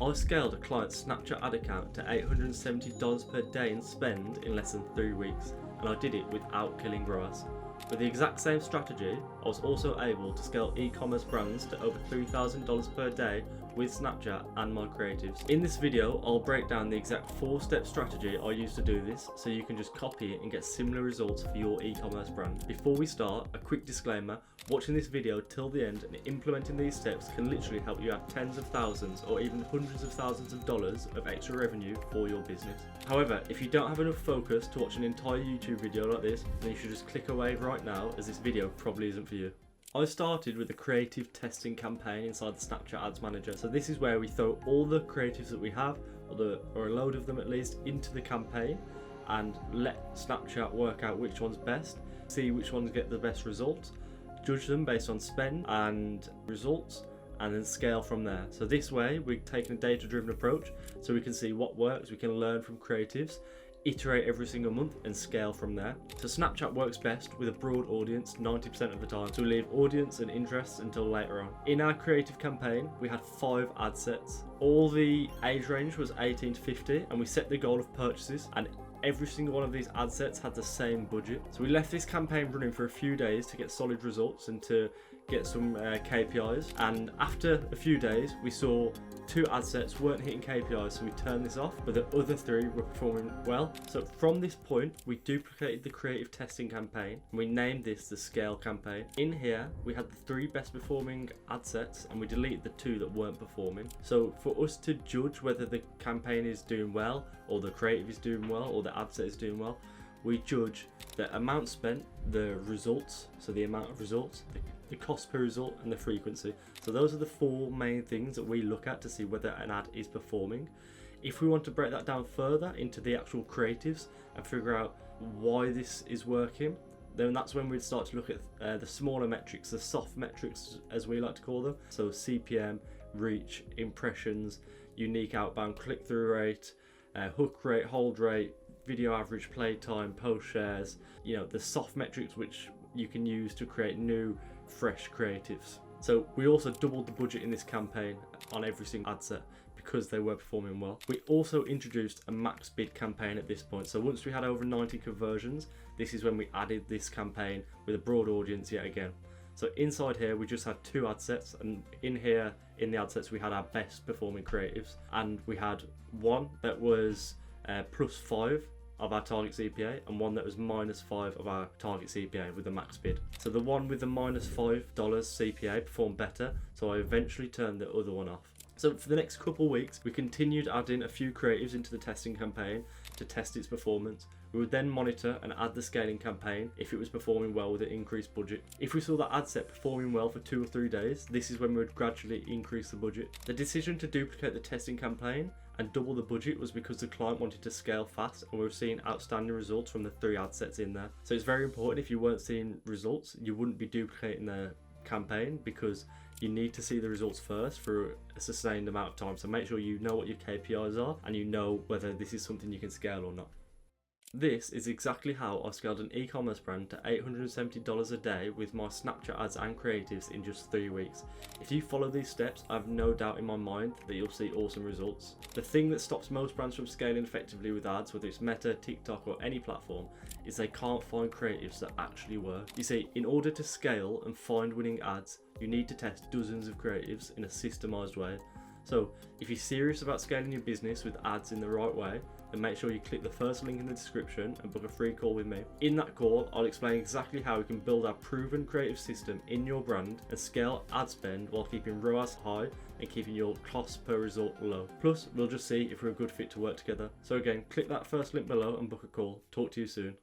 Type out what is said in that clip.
I scaled a client's Snapchat ad account to $870 per day in spend in less than 3 weeks, and I did it without killing ROAS. With the exact same strategy, I was also able to scale e-commerce brands to over $3,000 per day with Snapchat and my creatives. In this video, I'll break down the exact 4-step strategy I use to do this, so you can just copy it and get similar results for your e-commerce brand. Before we start, a quick disclaimer: watching this video till the end and implementing these steps can literally help you have tens of thousands or even hundreds of thousands of dollars of extra revenue for your business. However, if you don't have enough focus to watch an entire YouTube video like this, then you should just click away right now, as this video probably isn't for you. I started with a creative testing campaign inside the Snapchat Ads Manager. So this is where we throw all the creatives that we have, or a load of them at least, into the campaign and let Snapchat work out which one's best, see which ones get the best results, judge them based on spend and results, and then scale from there. So this way we're taking a data-driven approach, so we can see what works, we can learn from creatives, iterate every single month and scale from there. So Snapchat works best with a broad audience 90% of the time, so we leave audience and interests until later on. In our creative campaign, we had 5 ad sets. All the age range was 18 to 50, and we set the goal of purchases, and every single one of these ad sets had the same budget. So we left this campaign running for a few days to get solid results and to get some KPIs, and after a few days we saw 2 ad sets weren't hitting KPIs, so we turned this off, but the other 3 were performing well. So from this point we duplicated the creative testing campaign and we named this the scale campaign. In here we had the 3 best performing ad sets and we deleted the 2 that weren't performing. So for us to judge whether the campaign is doing well, or the creative is doing well, or the ad set is doing well, we judge the amount spent, the results, so the amount of results, the cost per result, and the frequency. So those are the 4 main things that we look at to see whether an ad is performing. If we want to break that down further into the actual creatives and figure out why this is working, then that's when we'd start to look at the smaller metrics, the soft metrics as we like to call them. So CPM, reach, impressions, unique outbound click-through rate, hook rate, hold rate, video average play time, post shares, the soft metrics which you can use to create new, fresh creatives. So we also doubled the budget in this campaign on every single ad set because they were performing well. We also introduced a max bid campaign at this point. So once we had over 90 conversions, this is when we added this campaign with a broad audience yet again. So inside here we just had 2 ad sets, and in here in the ad sets we had our best performing creatives, and we had one that was +5 of our target CPA and one that was -5 of our target CPA with the max bid. So the one with the -$5 CPA performed better, so I eventually turned the other one off. So for the next couple of weeks we continued adding a few creatives into the testing campaign to test its performance. We would then monitor and add the scaling campaign if it was performing well with an increased budget. If we saw that ad set performing well for 2 or 3 days, this is when we would gradually increase the budget. The decision to duplicate the testing campaign and double the budget was because the client wanted to scale fast, and we were seeing outstanding results from the 3 ad sets in there. So it's very important, if you weren't seeing results, you wouldn't be duplicating the campaign, because you need to see the results first for a sustained amount of time. So make sure you know what your KPIs are and you know whether this is something you can scale or not. This is exactly how I scaled an e-commerce brand to $870 a day with my Snapchat ads and creatives in just 3 weeks. If you follow these steps, I have no doubt in my mind that you'll see awesome results. The thing that stops most brands from scaling effectively with ads, whether it's Meta, TikTok or any platform, is they can't find creatives that actually work. You see, in order to scale and find winning ads, you need to test dozens of creatives in a systemized way. So if you're serious about scaling your business with ads in the right way, then make sure you click the first link in the description and book a free call with me. In that call, I'll explain exactly how you can build our proven creative system in your brand and scale ad spend while keeping ROAS high and keeping your cost per result low. Plus, we'll just see if we're a good fit to work together. So again, click that first link below and book a call. Talk to you soon.